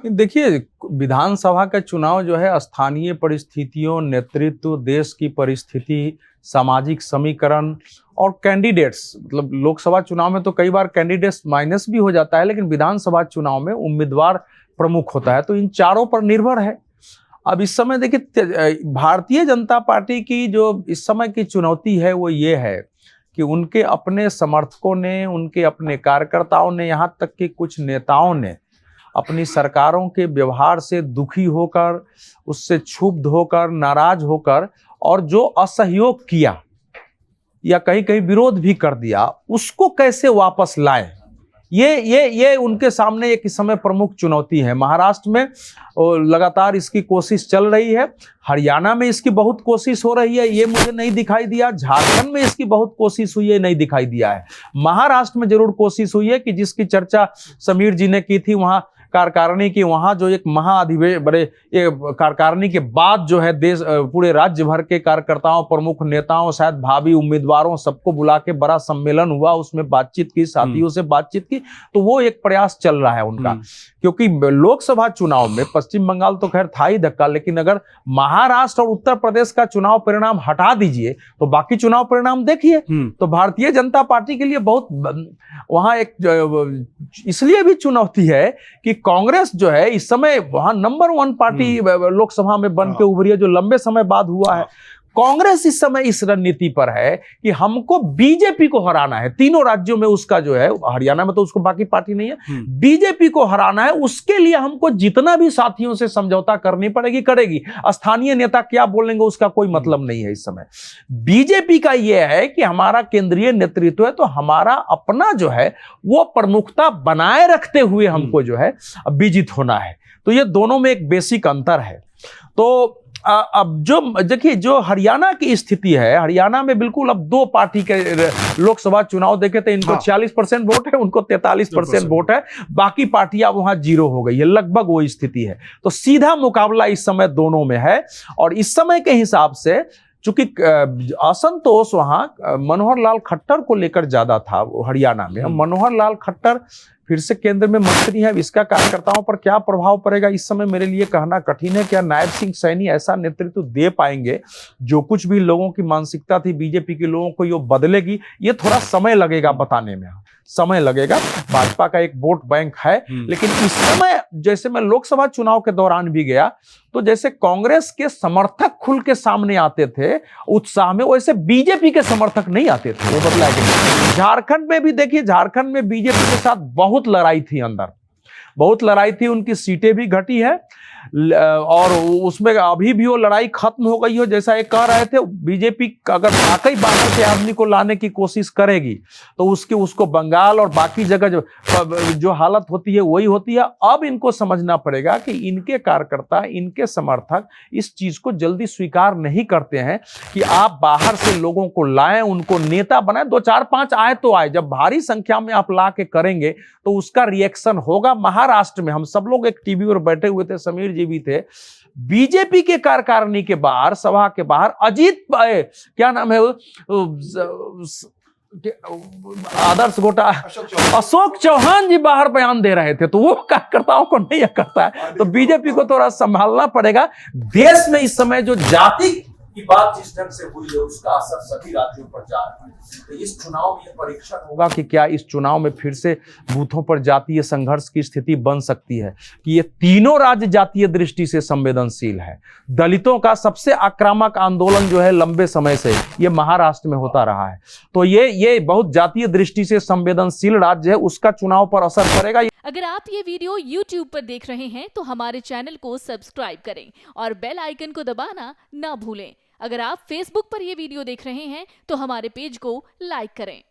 देखिए, विधानसभा का चुनाव जो है स्थानीय परिस्थितियों, नेतृत्व, देश की परिस्थिति, सामाजिक समीकरण और कैंडिडेट्स, मतलब लोकसभा चुनाव में तो कई बार कैंडिडेट्स माइनस भी हो जाता है, लेकिन विधानसभा चुनाव में उम्मीदवार प्रमुख होता है, तो इन चारों पर निर्भर है। अब इस समय देखिए, भारतीय जनता पार्टी की जो इस समय की चुनौती है वो ये है कि उनके अपने समर्थकों ने, उनके अपने कार्यकर्ताओं ने, यहाँ तक कि कुछ नेताओं ने अपनी सरकारों के व्यवहार से दुखी होकर, उससे क्षुब्ध होकर, नाराज होकर और जो असहयोग किया या कहीं कहीं विरोध भी कर दिया, उसको कैसे वापस लाएं, ये उनके सामने एक इस समय प्रमुख चुनौती है। महाराष्ट्र में लगातार इसकी कोशिश चल रही है, हरियाणा में इसकी बहुत कोशिश हो रही है, ये मुझे नहीं दिखाई दिया। झारखंड में इसकी बहुत कोशिश हुई है, नहीं दिखाई दिया है। महाराष्ट्र में जरूर कोशिश हुई है कि जिसकी चर्चा समीर जी ने की थी, वहां कार्यकारिणी की, वहां जो एक कार्यकारिणी के बाद जो है देश, पूरे राज्य भर के कार्यकर्ताओं, प्रमुख नेताओं, शायद भावी उम्मीदवारों, सबको बुला के बड़ा सम्मेलन हुआ, उसमें बातचीत की, साथियों से बातचीत की, तो वो एक प्रयास चल रहा है उनका। क्योंकि लोकसभा चुनाव में पश्चिम बंगाल तो खैर था ही धक्का, लेकिन अगर महाराष्ट्र और उत्तर प्रदेश का चुनाव परिणाम हटा दीजिए तो बाकी चुनाव परिणाम देखिए, तो भारतीय जनता पार्टी के लिए बहुत वहां एक इसलिए भी चुनौती है कि कांग्रेस जो है इस समय वहां नंबर 1 पार्टी लोकसभा में बन के उभरी है, जो लंबे समय बाद हुआ है। कांग्रेस इस समय इस रणनीति पर है कि हमको बीजेपी को हराना है। तीनों राज्यों में उसका जो है, हरियाणा में तो उसको बाकी पार्टी नहीं है, बीजेपी को हराना है। उसके लिए हमको जितना भी साथियों से समझौता करनी पड़ेगी, करेगी। स्थानीय नेता क्या बोलेंगे उसका कोई मतलब नहीं है। इस समय बीजेपी का यह है कि हमारा केंद्रीय नेतृत्व है, तो हमारा अपना जो है वो प्रमुखता बनाए रखते हुए हमको जो है विजित होना है। तो ये दोनों में एक बेसिक अंतर है। तो अब जो देखिए, जो हरियाणा की स्थिति है, हरियाणा में बिल्कुल अब 2 पार्टी के लोकसभा चुनाव देखे तो इनको 46% वोट है, उनको 43% वोट है, बाकी पार्टियां वहां 0 हो गई है, लगभग वो स्थिति है। तो सीधा मुकाबला इस समय दोनों में है। और इस समय के हिसाब से चूंकि असंतोष वहां मनोहर लाल खट्टर को लेकर ज्यादा था हरियाणा में। मनोहर लाल खट्टर फिर से केंद्र में मंत्री है, इसका कार्यकर्ताओं पर क्या प्रभाव पड़ेगा इस समय मेरे लिए कहना कठिन है। क्या नायब सिंह सैनी ऐसा नेतृत्व दे पाएंगे जो कुछ भी लोगों की मानसिकता थी बीजेपी के लोगों को ये बदलेगी? ये थोड़ा समय लगेगा, बताने में समय लगेगा। भाजपा का एक वोट बैंक है, लेकिन इस समय जैसे मैं लोकसभा चुनाव के दौरान भी गया तो जैसे कांग्रेस के समर्थक खुल के सामने आते थे उत्साह में, वैसे बीजेपी के समर्थक नहीं आते थे। वो बदला गया। झारखंड में भी देखिए, झारखंड में बीजेपी के साथ बहुत लड़ाई थी, अंदर बहुत लड़ाई थी, उनकी सीटें भी घटी है और उसमें अभी भी वो लड़ाई खत्म हो गई हो। जैसा ये कह रहे थे, बीजेपी अगर वाकई बाहर के आदमी को लाने की कोशिश करेगी तो उसको बंगाल और बाकी जगह जो हालत होती है वही होती है। अब इनको समझना पड़ेगा कि इनके कार्यकर्ता, इनके समर्थक इस चीज को जल्दी स्वीकार नहीं करते हैं कि आप बाहर से लोगों को लाएं, उनको नेता बनाएं। 2, 4, 5 आए तो आए, जब भारी संख्या में आप ला के करेंगे तो उसका रिएक्शन होगा। महाराष्ट्र में हम सब लोग एक टीवी पर बैठे हुए थे, समीर जी भी थे, बीजेपी के कार्यकारिणी के बाहर, सभा के बाहर अजीत, क्या नाम है, आदर्श गोटा, अशोक चौहान जी बाहर बयान दे रहे थे। तो वो कार्यकर्ताओं को नहीं करता है, तो बीजेपी को थोड़ा संभालना पड़ेगा। देश में इस समय जो जाति की बात जिस ढंग से हुई है उसका असर सभी राज्यों पर जा रहा है। तो इस चुनाव में परीक्षण होगा कि क्या इस चुनाव में फिर से बूथों पर जातीय संघर्ष की स्थिति बन सकती है, कि ये तीनों राज्य जातीय दृष्टि से संवेदनशील है। दलितों का सबसे आक्रामक आंदोलन जो है लंबे समय से ये महाराष्ट्र में होता रहा है। तो ये बहुत जातीय दृष्टि से संवेदनशील राज्य है, उसका चुनाव पर असर पड़ेगा। अगर आप ये वीडियो YouTube पर देख रहे हैं तो हमारे चैनल को सब्सक्राइब करें और बेल आइकन को दबाना ना भूलें। अगर आप Facebook पर ये वीडियो देख रहे हैं तो हमारे पेज को लाइक करें।